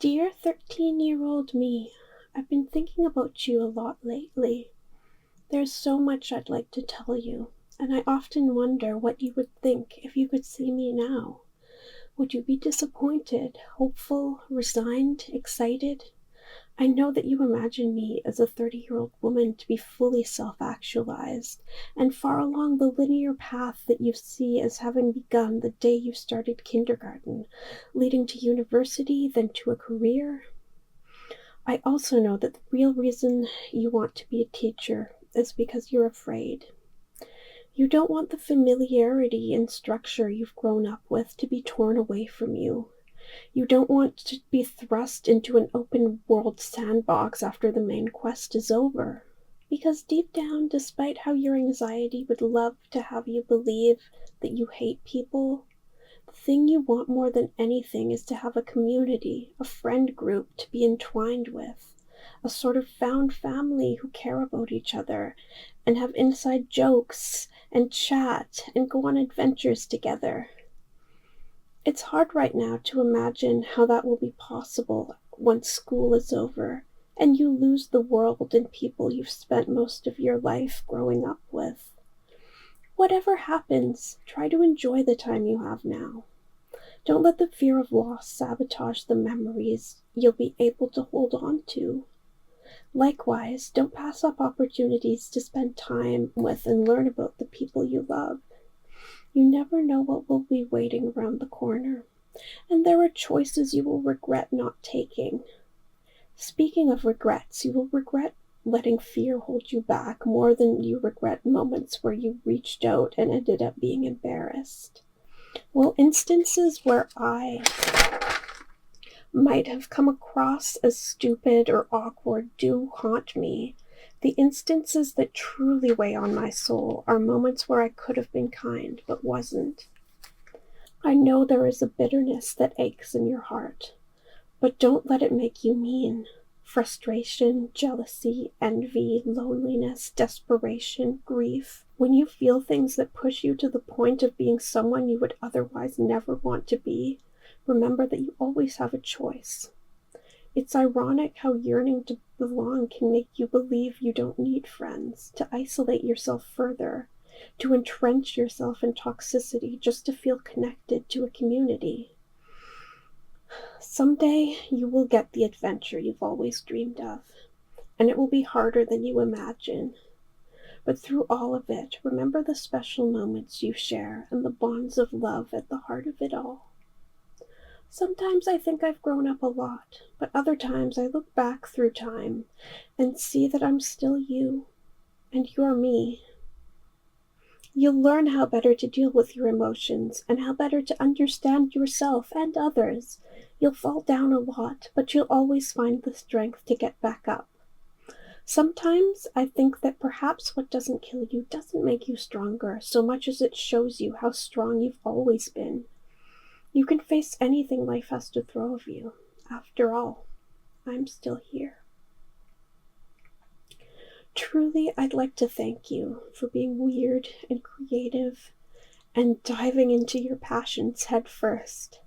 Dear 13-year-old me, I've been thinking about you a lot lately. There's so much I'd like to tell you, and I often wonder what you would think if you could see me now. Would you be disappointed, hopeful, resigned, excited? I know that you imagine me as a 30-year-old woman to be fully self-actualized and far along the linear path that you see as having begun the day you started kindergarten, leading to university, then to a career. I also know that the real reason you want to be a teacher is because you're afraid. You don't want the familiarity and structure you've grown up with to be torn away from you. You don't want to be thrust into an open world sandbox after the main quest is over. Because deep down, despite how your anxiety would love to have you believe that you hate people, the thing you want more than anything is to have a community, a friend group to be entwined with, a sort of found family who care about each other and have inside jokes and chat and go on adventures together. It's hard right now to imagine how that will be possible once school is over and you lose the world and people you've spent most of your life growing up with. Whatever happens, try to enjoy the time you have now. Don't let the fear of loss sabotage the memories you'll be able to hold on to. Likewise, don't pass up opportunities to spend time with and learn about the people you love. You never know what will be waiting around the corner, and there are choices you will regret not taking. Speaking of regrets, you will regret letting fear hold you back more than you regret moments where you reached out and ended up being embarrassed. Well, instances where I might have come across as stupid or awkward do haunt me. The instances that truly weigh on my soul are moments where I could have been kind but wasn't. I know there is a bitterness that aches in your heart, but don't let it make you mean. Frustration, jealousy, envy, loneliness, desperation, grief. When you feel things that push you to the point of being someone you would otherwise never want to be, remember that you always have a choice. It's ironic how yearning to belong can make you believe you don't need friends, to isolate yourself further, to entrench yourself in toxicity just to feel connected to a community. Someday you will get the adventure you've always dreamed of, and it will be harder than you imagine. But through all of it, remember the special moments you share and the bonds of love at the heart of it all. Sometimes I think I've grown up a lot, but other times I look back through time and see that I'm still you, and you're me. You'll learn how better to deal with your emotions and how better to understand yourself and others. You'll fall down a lot, but you'll always find the strength to get back up. Sometimes I think that perhaps what doesn't kill you doesn't make you stronger so much as it shows you how strong you've always been. You can face anything life has to throw at you. After all, I'm still here. Truly, I'd like to thank you for being weird and creative and diving into your passions head first.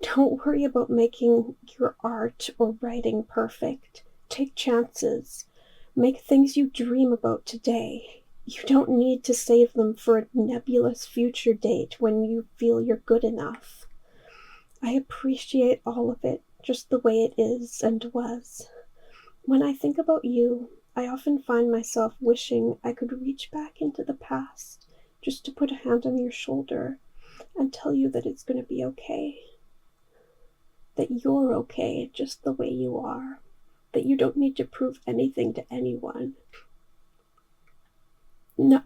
Don't worry about making your art or writing perfect. Take chances. Make things you dream about today. You don't need to save them for a nebulous future date when you feel you're good enough. I appreciate all of it just the way it is and was. When I think about you, I often find myself wishing I could reach back into the past just to put a hand on your shoulder and tell you that it's going to be okay. That you're okay just the way you are. That you don't need to prove anything to anyone.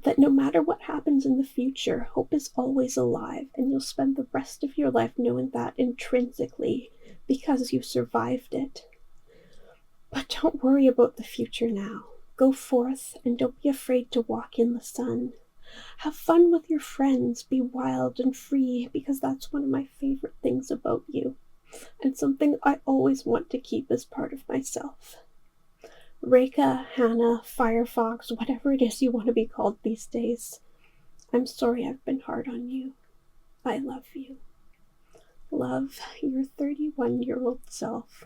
That no matter what happens in the future, hope is always alive, and you'll spend the rest of your life knowing that intrinsically because you survived it. But don't worry about the future now. Go forth and don't be afraid to walk in the sun. Have fun with your friends, be wild and free, because that's one of my favorite things about you, and something I always want to keep as part of myself. Reka, Hannah, Firefox, whatever it is you want to be called these days, I'm sorry I've been hard on you. I love you. Love, your 31-year-old self.